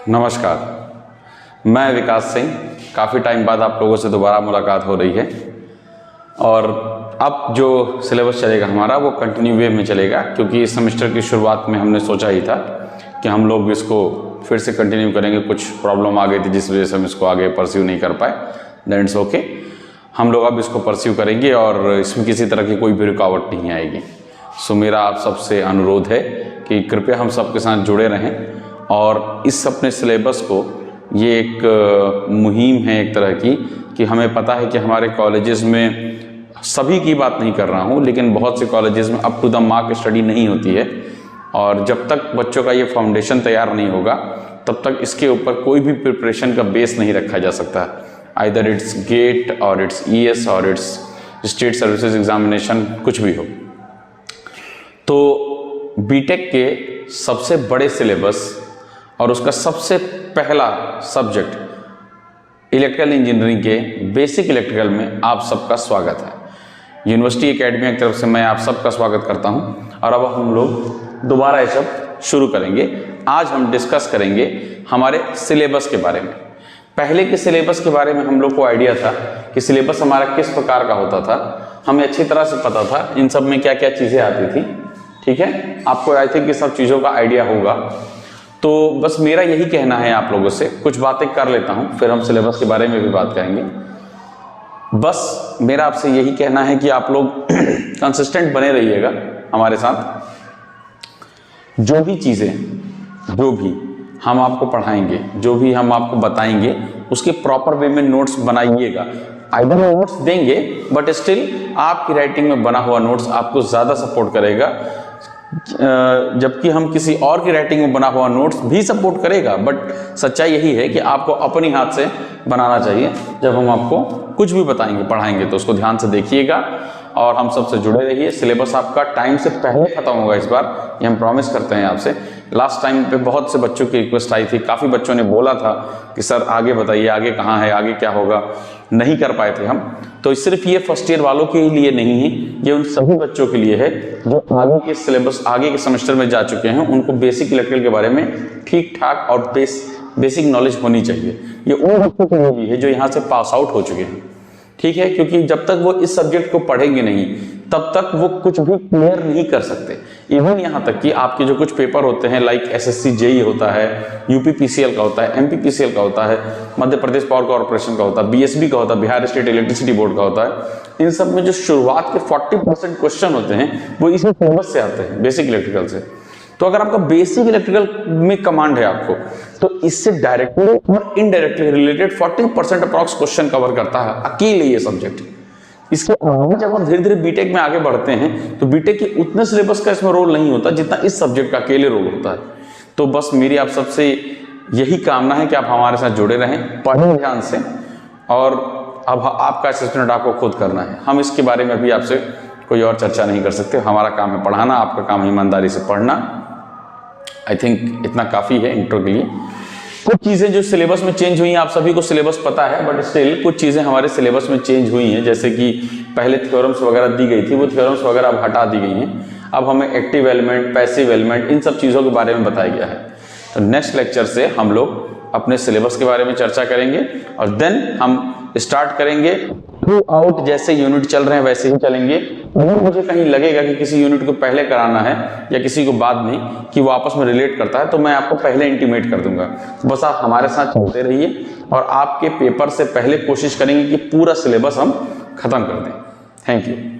नमस्कार, मैं विकास सिंह। काफ़ी टाइम बाद आप लोगों से दोबारा मुलाकात हो रही है और अब जो सिलेबस चलेगा हमारा वो कंटिन्यू वे में चलेगा, क्योंकि इस सेमेस्टर की शुरुआत में हमने सोचा ही था कि हम लोग इसको फिर से कंटिन्यू करेंगे। कुछ प्रॉब्लम आ गई थी जिस वजह से हम इसको आगे परस्यू नहीं कर पाए। दैट इट्स ओके, हम लोग अब इसको परस्यू करेंगे और इसमें किसी तरह की कोई भी रुकावट नहीं आएगी। सो मेरा आप सबसे अनुरोध है कि कृपया हम सबके साथ जुड़े रहें और इस अपने सिलेबस को, ये एक मुहिम है एक तरह की, कि हमें पता है कि हमारे कॉलेजेस में, सभी की बात नहीं कर रहा हूँ, लेकिन बहुत से कॉलेजेस में up to the mark study नहीं होती है और जब तक बच्चों का ये फाउंडेशन तैयार नहीं होगा तब तक इसके ऊपर कोई भी प्रिपरेशन का बेस नहीं रखा जा सकता। आइदर इट्स गेट और इट्स ईएस और इट्स स्टेट सर्विसेज एग्जामिनेशन, कुछ भी हो। तो बीटेक के सबसे बड़े सिलेबस और उसका सबसे पहला सब्जेक्ट इलेक्ट्रिकल इंजीनियरिंग के बेसिक इलेक्ट्रिकल में आप सबका स्वागत है। यूनिवर्सिटी एकेडमी की तरफ से मैं आप सबका स्वागत करता हूं और अब हम लोग दोबारा ये सब शुरू करेंगे। आज हम डिस्कस करेंगे हमारे सिलेबस के बारे में। पहले के सिलेबस के बारे में हम लोग को आइडिया था कि सिलेबस हमारा किस प्रकार का होता था, हमें अच्छी तरह से पता था इन सब में क्या क्या चीज़ें आती थी। ठीक है, आपको आई थिंक ये सब चीज़ों का आइडिया होगा। तो बस मेरा यही कहना है आप लोगों से, कुछ बातें कर लेता हूं, फिर हम सिलेबस के बारे में भी बात करेंगे। बस मेरा आपसे यही कहना है कि आप लोग कंसिस्टेंट बने रहिएगा हमारे साथ। जो भी चीज़ें, जो भी हम आपको पढ़ाएंगे, जो भी हम आपको बताएंगे, उसके प्रॉपर वे में नोट्स बनाइएगा। आइदर नोट्स देंगे बट स्टिल आपकी राइटिंग में बना हुआ नोट्स आपको ज़्यादा सपोर्ट करेगा, जबकि हम किसी और की राइटिंग में बना हुआ नोट्स भी सपोर्ट करेगा। बट सच्चाई यही है कि आपको अपनी हाथ से बनाना चाहिए। जब हम आपको कुछ भी बताएंगे, पढ़ाएंगे, तो उसको ध्यान से देखिएगा और हम सबसे जुड़े रहिए। सिलेबस आपका टाइम से पहले ख़त्म होगा इस बार, ये हम प्रॉमिस करते हैं आपसे। लास्ट टाइम पे बहुत से बच्चों की रिक्वेस्ट आई थी, काफ़ी बच्चों ने बोला था कि सर आगे बताइए, आगे कहाँ है, आगे क्या होगा। नहीं कर पाए थे हम। तो सिर्फ ये फर्स्ट ईयर वालों के लिए नहीं है, ये उन सभी बच्चों के लिए है जो आगे के सिलेबस, आगे के सेमेस्टर में जा चुके हैं। उनको बेसिक इलेक्ट्रिकल के बारे में ठीक ठाक और बेसिक नॉलेज होनी चाहिए। ये उन बच्चों के लिए भी है जो यहाँ से पास आउट हो चुके हैं। ठीक है, क्योंकि जब तक वो इस सब्जेक्ट को पढ़ेंगे नहीं तब तक वो कुछ भी क्लियर नहीं कर सकते। इवन यहाँ तक कि आपके जो कुछ पेपर होते हैं, लाइक एसएससी जेई होता है, यूपीपीसीएल का होता है, एमपीपीसीएल का होता है, मध्य प्रदेश पावर कॉर्पोरेशन का होता है, बीएसबी का होता है, बिहार स्टेट इलेक्ट्रिसिटी बोर्ड का होता है। इन सब में जो शुरुआत के 40% क्वेश्चन होते हैं वो इसी सिलेबस से आते हैं, बेसिक इलेक्ट्रिकल से। तो अगर आपका बेसिक इलेक्ट्रिकल में कमांड है आपको, तो इससे डायरेक्टली और indirectly related 40% approx question cover करता है अकेले ये सब्जेक्ट। इसके आगे जब हम धीरे धीरे बीटेक में आगे बढ़ते हैं तो बीटेक के उतने सिलेबस का इसमें रोल नहीं होता जितना इस सब्जेक्ट का अकेले रोल होता है। तो बस मेरी आप सबसे यही कामना है कि आप हमारे साथ जुड़े रहें, पढ़ें ध्यान से, और अब आपका असेसमेंट आपको खुद करना है। हम इसके बारे में भी आपसे कोई और चर्चा नहीं कर सकते। हमारा काम है पढ़ाना, आपका काम है ईमानदारी से पढ़ना। आई थिंक इतना काफ़ी है इंट्रो के लिए। कुछ चीज़ें जो सिलेबस में चेंज हुई हैं, आप सभी को सिलेबस पता है, बट स्टिल कुछ चीज़ें हमारे सिलेबस में चेंज हुई हैं। जैसे कि पहले थ्योरम्स वगैरह दी गई थी, वो थ्योरम्स वगैरह अब हटा दी गई हैं। अब हमें एक्टिव एलिमेंट, पैसिव एलिमेंट, इन सब चीज़ों के बारे में बताया गया है। तो नेक्स्ट लेक्चर से हम लोग अपने सिलेबस के बारे में चर्चा करेंगे और देन हम स्टार्ट करेंगे थ्रू आउट। जैसे यूनिट चल रहे हैं वैसे ही चलेंगे। अगर मुझे कहीं लगेगा कि किसी यूनिट को पहले कराना है या किसी को बाद में, कि वो आपस में रिलेट करता है, तो मैं आपको पहले इंटीमेट कर दूंगा। बस आप हमारे साथ चलते रहिए और आपके पेपर से पहले कोशिश करेंगे कि पूरा सिलेबस हम खत्म कर दें। Thank you.